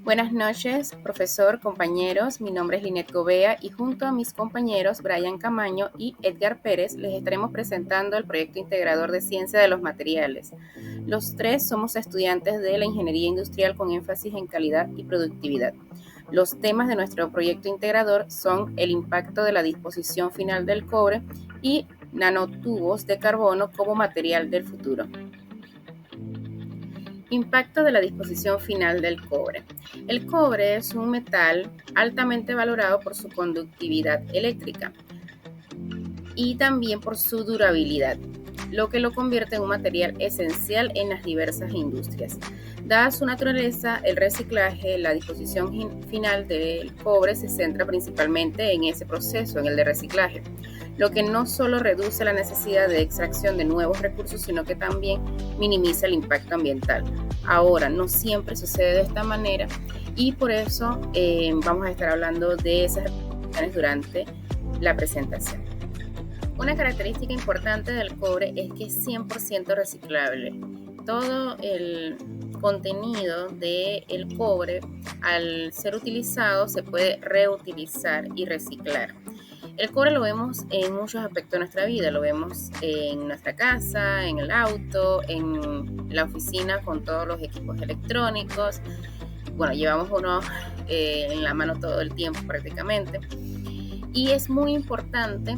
Buenas noches, profesor, compañeros. Mi nombre es Linet Gobea y junto a mis compañeros Brian Camaño y Edgar Pérez les estaremos presentando el proyecto integrador de ciencia de los materiales. Los tres somos estudiantes de la ingeniería industrial con énfasis en calidad y productividad. Los temas de nuestro proyecto integrador son el impacto de la disposición final del cobre y nanotubos de carbono como material del futuro. Impacto de la disposición final del cobre. El cobre es un metal altamente valorado por su conductividad eléctrica y también por su durabilidad, lo que lo convierte en un material esencial en las diversas industrias. Dada su naturaleza, el reciclaje, la disposición final del cobre se centra principalmente en ese proceso, en el de reciclaje, lo que no solo reduce la necesidad de extracción de nuevos recursos, sino que también minimiza el impacto ambiental. Ahora, no siempre sucede de esta manera y por eso vamos a estar hablando de esas aplicaciones durante la presentación. Una característica importante del cobre es que es 100% reciclable. Todo el contenido del cobre, al ser utilizado, se puede reutilizar y reciclar. El cobre lo vemos en muchos aspectos de nuestra vida, lo vemos en nuestra casa, en el auto, en la oficina con todos los equipos electrónicos. Bueno, llevamos uno en la mano todo el tiempo prácticamente. Y es muy importante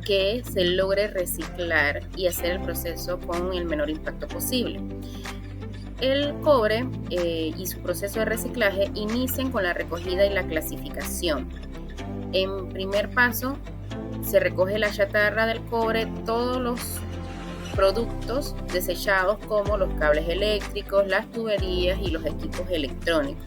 que se logre reciclar y hacer el proceso con el menor impacto posible. El cobre y su proceso de reciclaje inician con la recogida y la clasificación. En primer paso, se recoge la chatarra del cobre, todos los productos desechados como los cables eléctricos, las tuberías y los equipos electrónicos.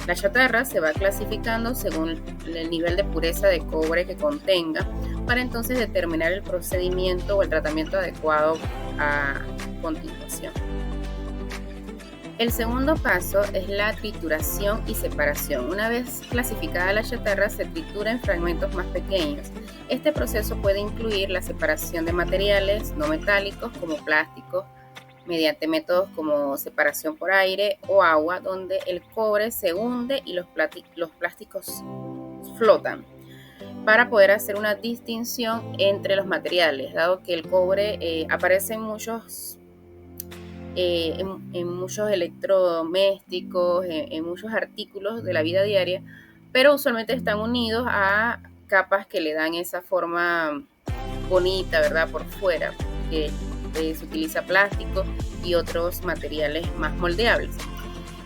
La chatarra se va clasificando según el nivel de pureza de cobre que contenga para entonces determinar el procedimiento o el tratamiento adecuado a continuación. El segundo paso es la trituración y separación. Una vez clasificada la chatarra, se tritura en fragmentos más pequeños. Este proceso puede incluir la separación de materiales no metálicos como plásticos, mediante métodos como separación por aire o agua, donde el cobre se hunde y los plásticos flotan, para poder hacer una distinción entre los materiales, dado que el cobre aparece en muchos electrodomésticos, en muchos artículos de la vida diaria, pero usualmente están unidos a capas que le dan esa forma bonita, ¿verdad? Por fuera, que se utiliza plástico y otros materiales más moldeables.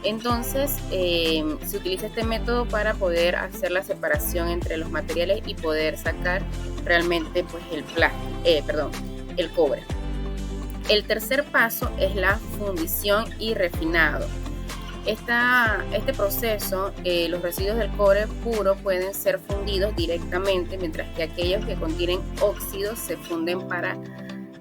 Entonces, se utiliza este método para poder hacer la separación entre los materiales y poder sacar realmente pues, el cobre. El tercer paso es la fundición y refinado. Este proceso, los residuos del cobre puro pueden ser fundidos directamente, mientras que aquellos que contienen óxidos se funden para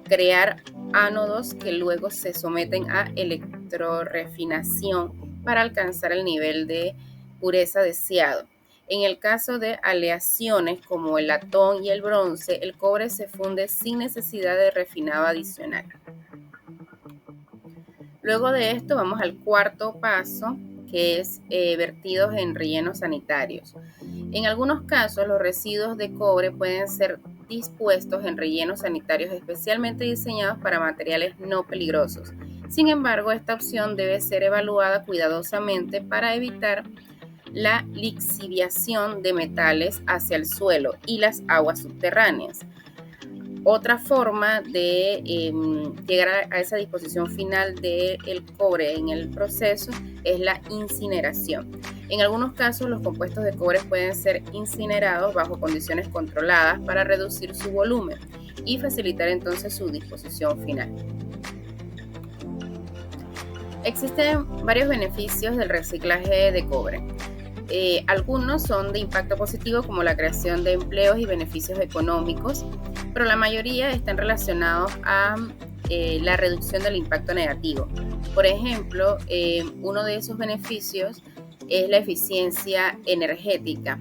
crear ánodos que luego se someten a electrorefinación para alcanzar el nivel de pureza deseado. En el caso de aleaciones como el latón y el bronce, el cobre se funde sin necesidad de refinado adicional. Luego de esto vamos al cuarto paso, que es vertidos en rellenos sanitarios. En algunos casos, los residuos de cobre pueden ser dispuestos en rellenos sanitarios especialmente diseñados para materiales no peligrosos. Sin embargo, esta opción debe ser evaluada cuidadosamente para evitar la lixiviación de metales hacia el suelo y las aguas subterráneas. Otra forma de llegar a esa disposición final del cobre en el proceso es la incineración. En algunos casos, los compuestos de cobre pueden ser incinerados bajo condiciones controladas para reducir su volumen y facilitar entonces su disposición final. Existen varios beneficios del reciclaje de cobre. Algunos son de impacto positivo, como la creación de empleos y beneficios económicos, pero la mayoría están relacionados a la reducción del impacto negativo. Por ejemplo, uno de esos beneficios es la eficiencia energética,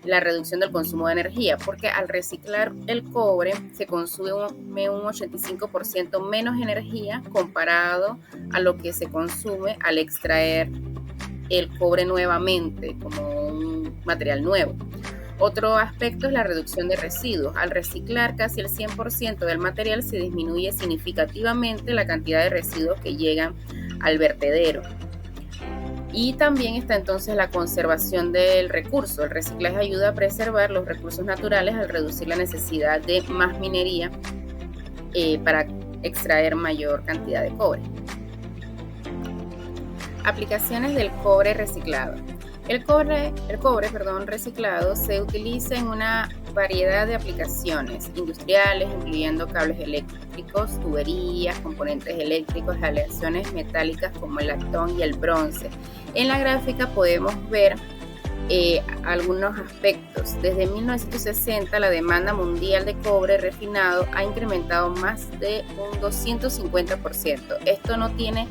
la reducción del consumo de energía, porque al reciclar el cobre se consume un 85% menos energía comparado a lo que se consume al extraer el cobre nuevamente como un material nuevo. Otro aspecto es la reducción de residuos. Al reciclar casi el 100% del material se disminuye significativamente la cantidad de residuos que llegan al vertedero. Y también está entonces la conservación del recurso. El reciclaje ayuda a preservar los recursos naturales al reducir la necesidad de más minería para extraer mayor cantidad de cobre. Aplicaciones del cobre reciclado. El cobre reciclado se utiliza en una variedad de aplicaciones industriales, incluyendo cables eléctricos, tuberías, componentes eléctricos, aleaciones metálicas como el latón y el bronce. En la gráfica podemos ver algunos aspectos. Desde 1960 la demanda mundial de cobre refinado ha incrementado más de un 250%. Esto no tiene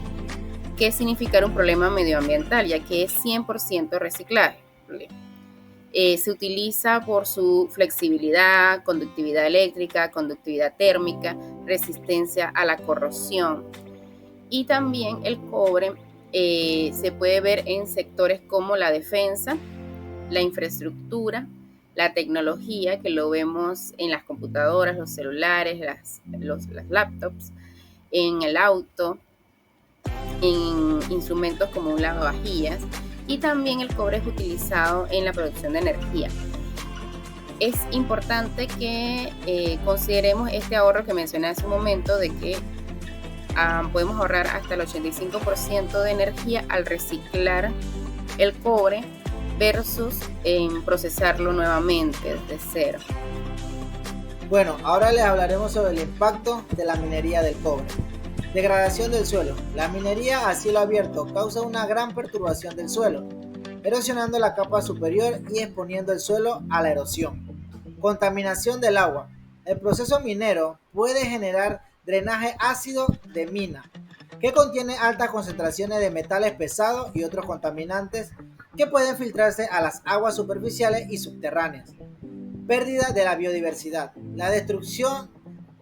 que significar un problema medioambiental, ya que es 100% reciclable. Se utiliza por su flexibilidad, conductividad eléctrica, conductividad térmica, resistencia a la corrosión. Y también el cobre se puede ver en sectores como la defensa, la infraestructura, la tecnología, que lo vemos en las computadoras, los celulares, las laptops, en el auto, en instrumentos como un lavavajillas, y también el cobre es utilizado en la producción de energía. Es importante que consideremos este ahorro que mencioné hace un momento, de que podemos ahorrar hasta el 85% de energía al reciclar el cobre versus en procesarlo nuevamente desde cero. Bueno, ahora les hablaremos sobre el impacto de la minería del cobre. Degradación del suelo. La minería a cielo abierto causa una gran perturbación del suelo, erosionando la capa superior y exponiendo el suelo a la erosión. Contaminación del agua. El proceso minero puede generar drenaje ácido de mina, que contiene altas concentraciones de metales pesados y otros contaminantes que pueden filtrarse a las aguas superficiales y subterráneas. Pérdida de la biodiversidad. La destrucción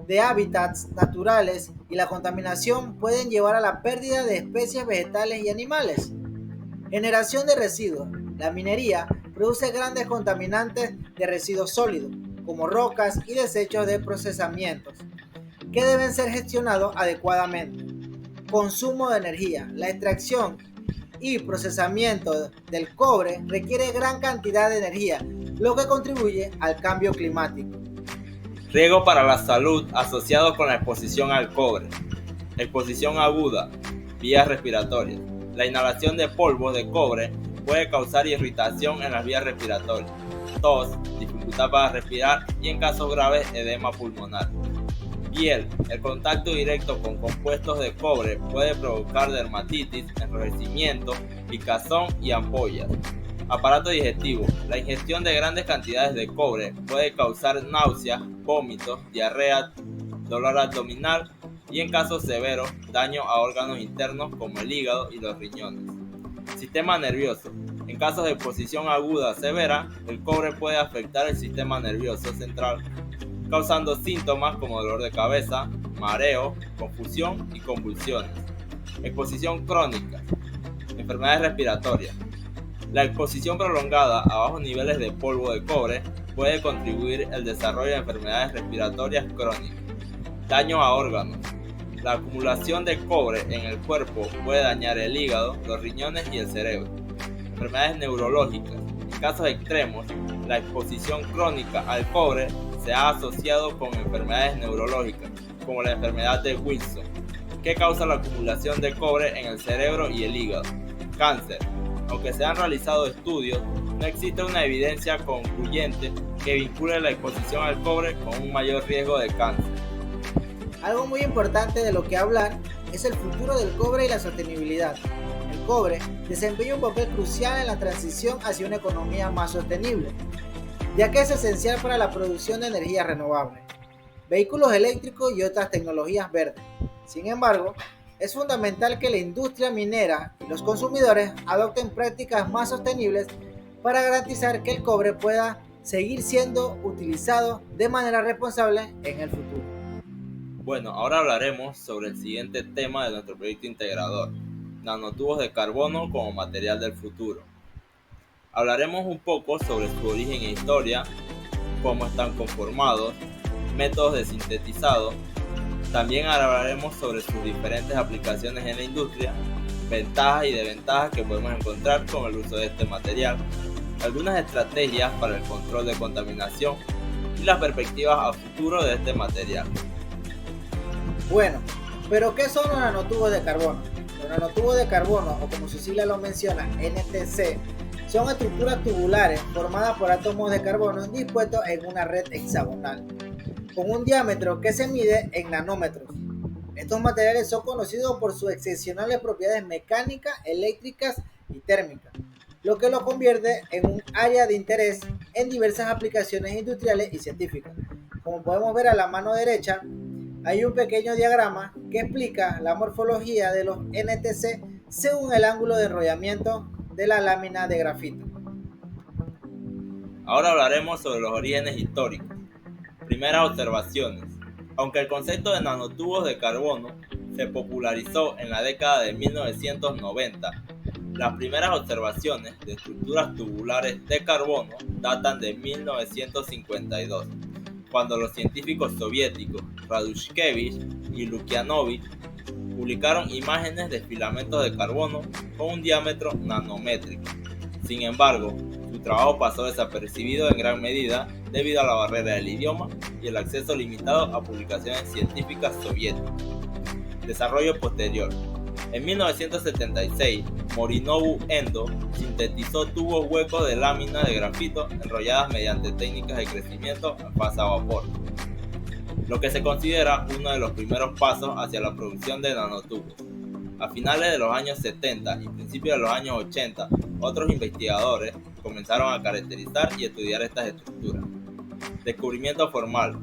de hábitats naturales y la contaminación pueden llevar a la pérdida de especies vegetales y animales. Generación de residuos. La minería produce grandes contaminantes de residuos sólidos, como rocas y desechos de procesamientos, que deben ser gestionados adecuadamente. Consumo de energía. La extracción y procesamiento del cobre requiere gran cantidad de energía, lo que contribuye al cambio climático. Riesgo para la salud asociado con la exposición al cobre. Exposición aguda, vías respiratorias. La inhalación de polvos de cobre puede causar irritación en las vías respiratorias, tos, dificultad para respirar y en casos graves edema pulmonar. Piel. El contacto directo con compuestos de cobre puede provocar dermatitis, enrojecimiento, picazón y ampollas. Aparato digestivo. La ingestión de grandes cantidades de cobre puede causar náuseas, vómitos, diarrea, dolor abdominal y, en casos severos, daño a órganos internos como el hígado y los riñones. Sistema nervioso. En casos de exposición aguda severa, el cobre puede afectar el sistema nervioso central, causando síntomas como dolor de cabeza, mareo, confusión y convulsiones. Exposición crónica. Enfermedades respiratorias. La exposición prolongada a bajos niveles de polvo de cobre puede contribuir al desarrollo de enfermedades respiratorias crónicas. Daño a órganos. La acumulación de cobre en el cuerpo puede dañar el hígado, los riñones y el cerebro. Enfermedades neurológicas. En casos extremos, la exposición crónica al cobre se ha asociado con enfermedades neurológicas, como la enfermedad de Wilson, que causa la acumulación de cobre en el cerebro y el hígado. Cáncer. Aunque se han realizado estudios, no existe una evidencia concluyente que vincule la exposición al cobre con un mayor riesgo de cáncer. Algo muy importante de lo que hablar es el futuro del cobre y la sostenibilidad. El cobre desempeña un papel crucial en la transición hacia una economía más sostenible, ya que es esencial para la producción de energía renovable, vehículos eléctricos y otras tecnologías verdes. Sin embargo, es fundamental que la industria minera y los consumidores adopten prácticas más sostenibles para garantizar que el cobre pueda seguir siendo utilizado de manera responsable en el futuro. Bueno, ahora hablaremos sobre el siguiente tema de nuestro proyecto integrador, nanotubos de carbono como material del futuro. Hablaremos un poco sobre su origen e historia, cómo están conformados, métodos de sintetizado. También hablaremos sobre sus diferentes aplicaciones en la industria, ventajas y desventajas que podemos encontrar con el uso de este material, algunas estrategias para el control de contaminación y las perspectivas a futuro de este material. Bueno, pero ¿qué son los nanotubos de carbono? Los nanotubos de carbono, o como su sigla lo menciona, NTC, son estructuras tubulares formadas por átomos de carbono dispuestos en una red hexagonal, con un diámetro que se mide en nanómetros. Estos materiales son conocidos por sus excepcionales propiedades mecánicas, eléctricas y térmicas, lo que lo convierte en un área de interés en diversas aplicaciones industriales y científicas. Como podemos ver a la mano derecha, hay un pequeño diagrama que explica la morfología de los NTC según el ángulo de enrollamiento de la lámina de grafito. Ahora hablaremos sobre los orígenes históricos. Primeras observaciones. Aunque el concepto de nanotubos de carbono se popularizó en la década de 1990, las primeras observaciones de estructuras tubulares de carbono datan de 1952, cuando los científicos soviéticos Radushkevich y Lukyanovich publicaron imágenes de filamentos de carbono con un diámetro nanométrico. Sin embargo, su trabajo pasó desapercibido en gran medida debido a la barrera del idioma y el acceso limitado a publicaciones científicas soviéticas. Desarrollo posterior. En 1976, Morinobu Endo sintetizó tubos huecos de láminas de grafito enrolladas mediante técnicas de crecimiento en fase a vapor, lo que se considera uno de los primeros pasos hacia la producción de nanotubos. A finales de los años 70 y principios de los años 80, otros investigadores comenzaron a caracterizar y estudiar estas estructuras. Descubrimiento formal.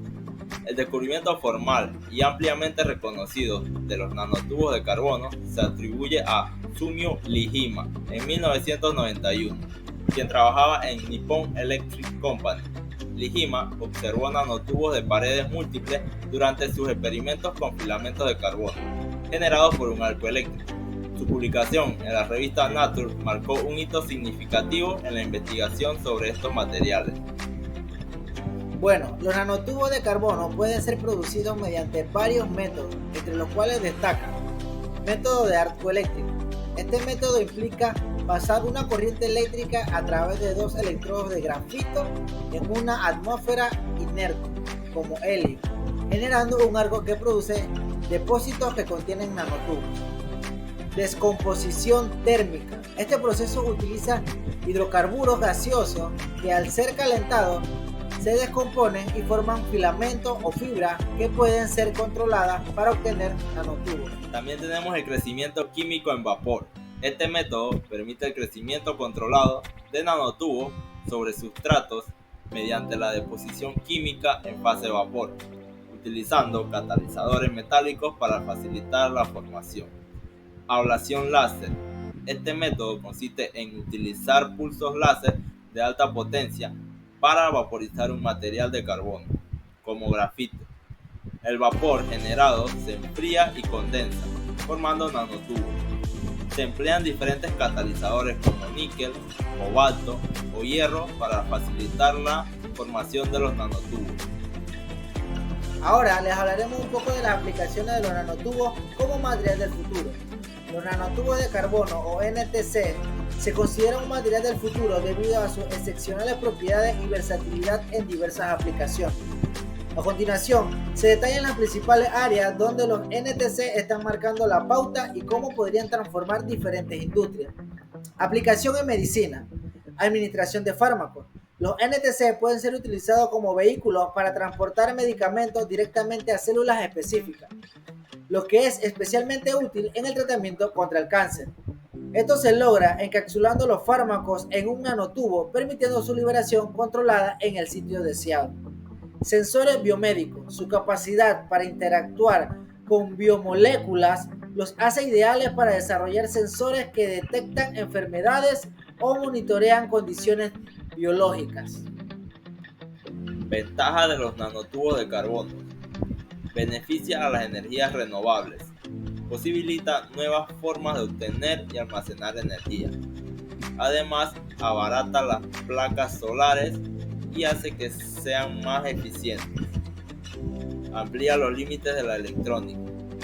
El descubrimiento formal y ampliamente reconocido de los nanotubos de carbono se atribuye a Sumio Lijima en 1991, quien trabajaba en Nippon Electric Company. Lijima observó nanotubos de paredes múltiples durante sus experimentos con filamentos de carbono, generados por un arco eléctrico. Su publicación en la revista Nature marcó un hito significativo en la investigación sobre estos materiales. Bueno, los nanotubos de carbono pueden ser producidos mediante varios métodos, entre los cuales destacan método de arco eléctrico. Este método implica pasar una corriente eléctrica a través de dos electrodos de grafito en una atmósfera inerte, como helio, generando un arco que produce depósitos que contienen nanotubos. Descomposición térmica. Este proceso utiliza hidrocarburos gaseosos que al ser calentados se descomponen y forman filamentos o fibras que pueden ser controladas para obtener nanotubos. También tenemos el crecimiento químico en vapor. Este método permite el crecimiento controlado de nanotubos sobre sustratos mediante la deposición química en fase de vapor, utilizando catalizadores metálicos para facilitar la formación. Ablación láser. Este método consiste en utilizar pulsos láser de alta potencia para vaporizar un material de carbono, como grafito. El vapor generado se enfría y condensa, formando nanotubos. Se emplean diferentes catalizadores como níquel, cobalto o hierro para facilitar la formación de los nanotubos. Ahora les hablaremos un poco de las aplicaciones de los nanotubos como material del futuro. Los nanotubos de carbono o NTC se consideran un material del futuro debido a sus excepcionales propiedades y versatilidad en diversas aplicaciones. A continuación, se detallan las principales áreas donde los NTC están marcando la pauta y cómo podrían transformar diferentes industrias. Aplicación en medicina, administración de fármacos. Los NTC pueden ser utilizados como vehículos para transportar medicamentos directamente a células específicas, lo que es especialmente útil en el tratamiento contra el cáncer. Esto se logra encapsulando los fármacos en un nanotubo, permitiendo su liberación controlada en el sitio deseado. Sensores biomédicos. Su capacidad para interactuar con biomoléculas los hace ideales para desarrollar sensores que detectan enfermedades o monitorean condiciones biológicas. Ventaja de los nanotubos de carbono. Beneficia a las energías renovables. posibilita nuevas formas de obtener y almacenar energía. Además, abarata las placas solares y hace que sean más eficientes. Amplía los límites de la electrónica.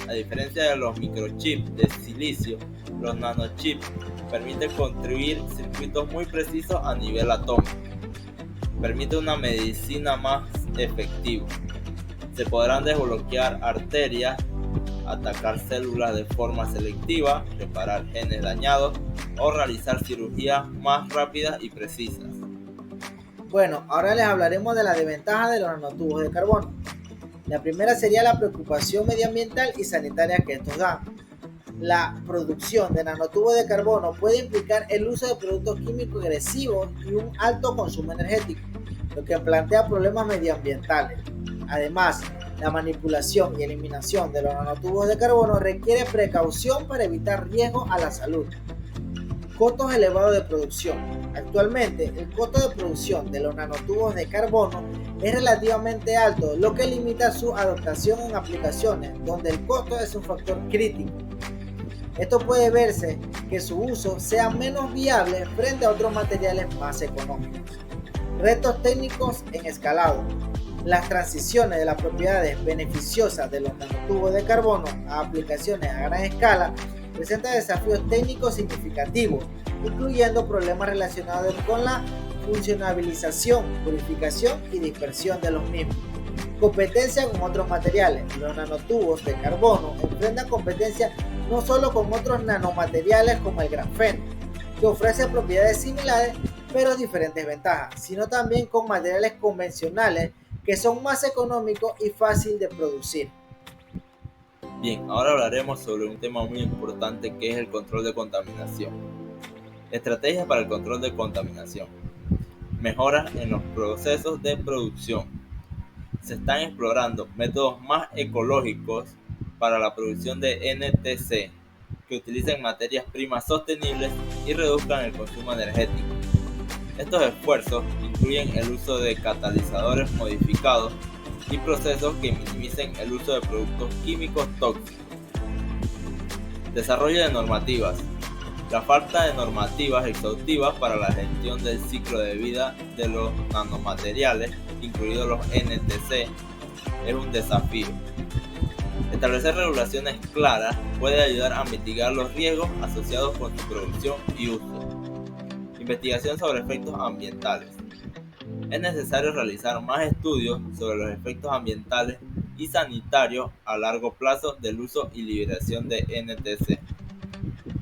A diferencia de los microchips de silicio, los nanochips permiten construir circuitos muy precisos a nivel atómico. Permite una medicina más efectiva. Se podrán desbloquear arterias, atacar células de forma selectiva, reparar genes dañados o realizar cirugías más rápidas y precisas. Bueno, ahora les hablaremos de las desventajas de los nanotubos de carbono. La primera sería la preocupación medioambiental y sanitaria que estos dan. La producción de nanotubos de carbono puede implicar el uso de productos químicos agresivos y un alto consumo energético, lo que plantea problemas medioambientales. Además, la manipulación y eliminación de los nanotubos de carbono requiere precaución para evitar riesgos a la salud. Costos elevados de producción. Actualmente, el costo de producción de los nanotubos de carbono es relativamente alto, lo que limita su adoptación en aplicaciones donde el costo es un factor crítico. Esto puede verse que su uso sea menos viable frente a otros materiales más económicos. Retos técnicos en escalado. Las transiciones de las propiedades beneficiosas de los nanotubos de carbono a aplicaciones a gran escala presentan desafíos técnicos significativos, incluyendo problemas relacionados con la funcionabilización, purificación y dispersión de los mismos. Competencia con otros materiales. Los nanotubos de carbono enfrentan competencia no solo con otros nanomateriales como el grafeno, que ofrece propiedades similares pero diferentes ventajas, sino también con materiales convencionales que son más económicos y fácil de producir. Bien, ahora hablaremos sobre un tema muy importante que es el control de contaminación. Estrategias para el control de contaminación. Mejoras en los procesos de producción. Se están explorando métodos más ecológicos para la producción de NTC, que utilicen materias primas sostenibles y reduzcan el consumo energético. Estos esfuerzos incluyen el uso de catalizadores modificados y procesos que minimicen el uso de productos químicos tóxicos. Desarrollo de normativas. La falta de normativas exhaustivas para la gestión del ciclo de vida de los nanomateriales, incluidos los NTC, es un desafío. Establecer regulaciones claras puede ayudar a mitigar los riesgos asociados con su producción y uso. Investigación sobre efectos ambientales. Es necesario realizar más estudios sobre los efectos ambientales y sanitarios a largo plazo del uso y liberación de NTC.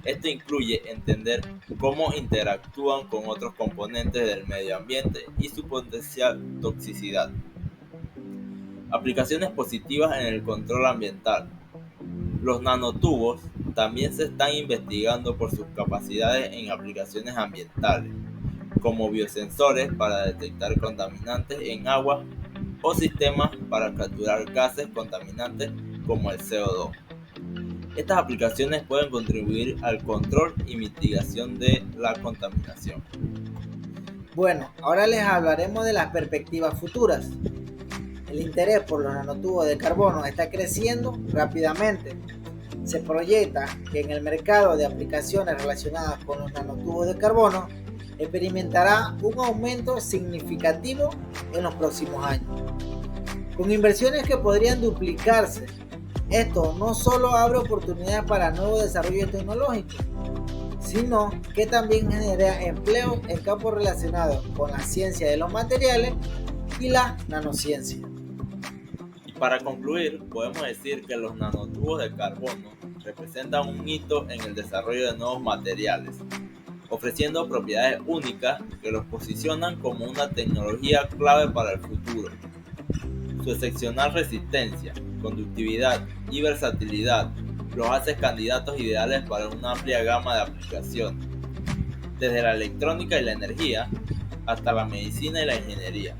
Esto incluye entender cómo interactúan con otros componentes del medio ambiente y su potencial toxicidad. Aplicaciones positivas en el control ambiental. Los nanotubos también se están investigando por sus capacidades en aplicaciones ambientales, como biosensores para detectar contaminantes en agua o sistemas para capturar gases contaminantes como el CO2. Estas aplicaciones pueden contribuir al control y mitigación de la contaminación. Bueno, ahora les hablaremos de las perspectivas futuras. El interés por los nanotubos de carbono está creciendo rápidamente. Se proyecta que en el mercado de aplicaciones relacionadas con los nanotubos de carbono experimentará un aumento significativo en los próximos años, con inversiones que podrían duplicarse. Esto no solo abre oportunidades para nuevos desarrollos tecnológicos, sino que también genera empleo en campos relacionados con la ciencia de los materiales y la nanociencia. Y para concluir, podemos decir que los nanotubos de carbono representan un hito en el desarrollo de nuevos materiales, ofreciendo propiedades únicas que los posicionan como una tecnología clave para el futuro. Su excepcional resistencia, conductividad y versatilidad los hace candidatos ideales para una amplia gama de aplicaciones, desde la electrónica y la energía hasta la medicina y la ingeniería.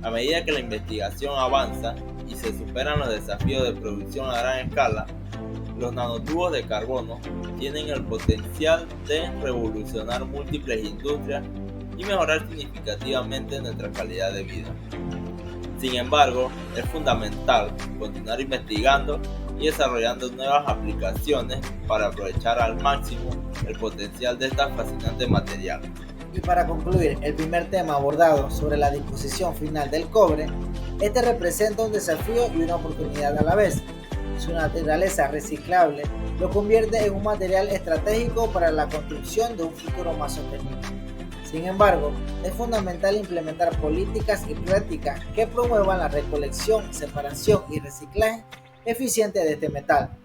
A medida que la investigación avanza y se superan los desafíos de producción a gran escala, los nanotubos de carbono tienen el potencial de revolucionar múltiples industrias y mejorar significativamente nuestra calidad de vida. Sin embargo, es fundamental continuar investigando y desarrollando nuevas aplicaciones para aprovechar al máximo el potencial de esta fascinante material. Y para concluir el primer tema abordado sobre la disposición final del cobre, este representa un desafío y una oportunidad a la vez. Su naturaleza reciclable lo convierte en un material estratégico para la construcción de un futuro más sostenible. Sin embargo, es fundamental implementar políticas y prácticas que promuevan la recolección, separación y reciclaje eficiente de este metal.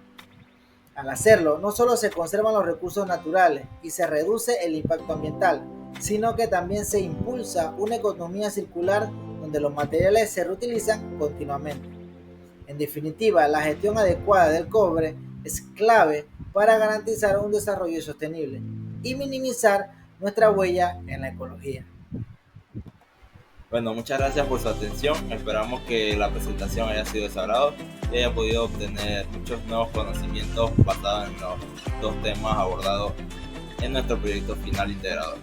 Al hacerlo, no solo se conservan los recursos naturales y se reduce el impacto ambiental, sino que también se impulsa una economía circular donde los materiales se reutilizan continuamente. En definitiva, la gestión adecuada del cobre es clave para garantizar un desarrollo sostenible y minimizar nuestra huella en la ecología. Bueno, muchas gracias por su atención. Esperamos que la presentación haya sido de su agrado y haya podido obtener muchos nuevos conocimientos basados en los dos temas abordados en nuestro proyecto final integrador.